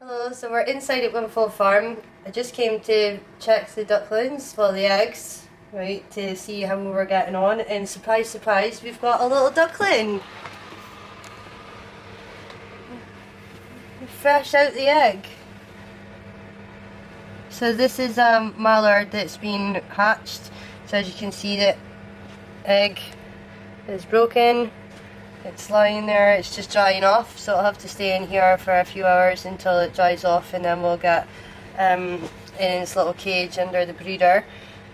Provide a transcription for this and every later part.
Hello, so we're inside at Windfold farm. I just came to check the ducklings, well the eggs, right, to see how we were getting on, and surprise surprise, we've got a little duckling! Fresh out the egg. So this is a mallard that's been hatched, so as you can see the egg is broken. It's lying there, it's just drying off, so it'll have to stay in here for a few hours until it dries off, and then we'll get in its little cage under the breeder.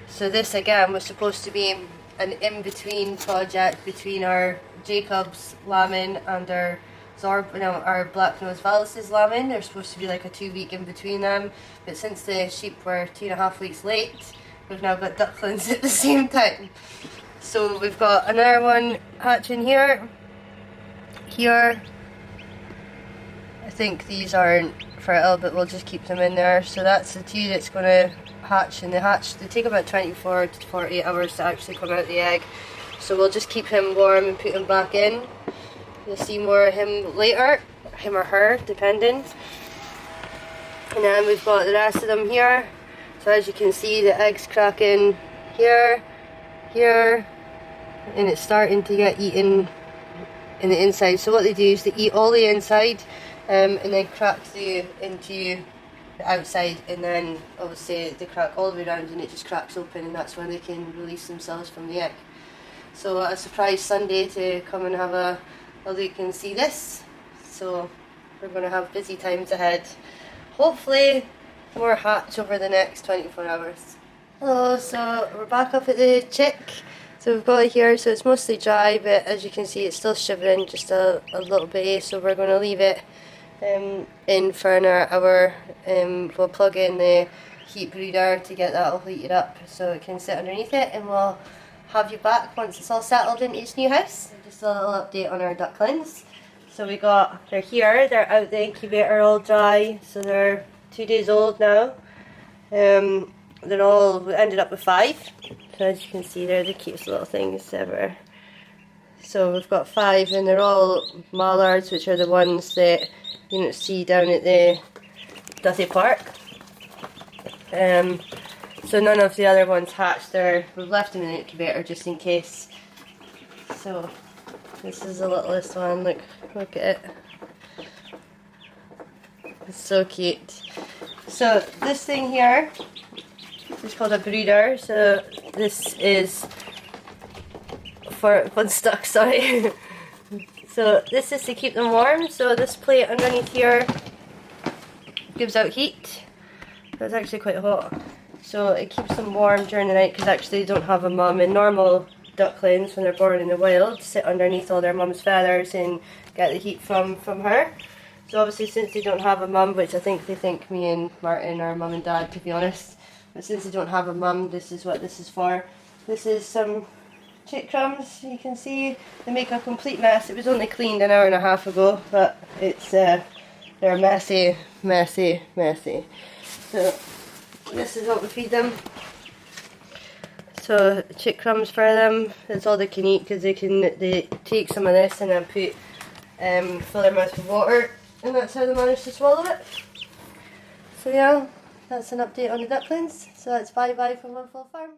So this again was supposed to be an in-between project between our Jacob's lambing and our our black-nosed Vallis's lambing. There's supposed to be like a 2-week in between them, but since the sheep were 2.5 weeks late, we've now got ducklings at the same time. So we've got another one hatching here. Here, I think these aren't fertile, but we'll just keep them in there. So that's the two that's going to hatch, and they take about 24 to 48 hours to actually come out the egg. So we'll just keep him warm and put him back in. You'll see more of him later, him or her, depending. And then we've got the rest of them here. So as you can see, the egg's cracking here, here, and it's starting to get eaten in the inside. So what they do is they eat all the inside and then crack into the outside, and then obviously they crack all the way around and it just cracks open, and that's when they can release themselves from the egg. So a surprise Sunday to come and have a look and see this. So we're going to have busy times ahead. Hopefully more hatch over the next 24 hours. Hello, so we're back up at the chick. So we've got it here, so it's mostly dry, but as you can see it's still shivering just a little bit, so we're going to leave it in for another hour. We'll plug in the heat breeder to get that all heated up so it can sit underneath it, and we'll have you back once it's all settled into its new house. Just a little update on our ducklings. So they're here, they're out the incubator all dry, so they're 2 days old now. We ended up with 5. So as you can see, they're the cutest little things ever. So we've got 5, and they're all Mallards, which are the ones that you don't see down at the Duthie Park. So none of the other ones hatched. We've left them in the incubator just in case. So this is the littlest one. Look at it. It's so cute. So this thing here is called a breeder. So this is for one stuck. Sorry. So this is to keep them warm. So this plate underneath here gives out heat. It's actually quite hot. So it keeps them warm during the night, because actually they don't have a mum. And normal ducklings, when they're born in the wild, sit underneath all their mum's feathers and get the heat from her. So obviously, since they don't have a mum, which I think they think me and Martin are mum and dad, to be honest, but since they don't have a mum, this is what this is for. This is some chick crumbs. You can see they make a complete mess. It was only cleaned an hour and a half ago, but it's they're messy, messy, messy. So this is what we feed them. So chick crumbs for them. That's all they can eat, because they take some of this and then fill their mouth with water, and that's how they manage to swallow it. So yeah, that's an update on the ducklings. So that's bye bye from Windfold Farm.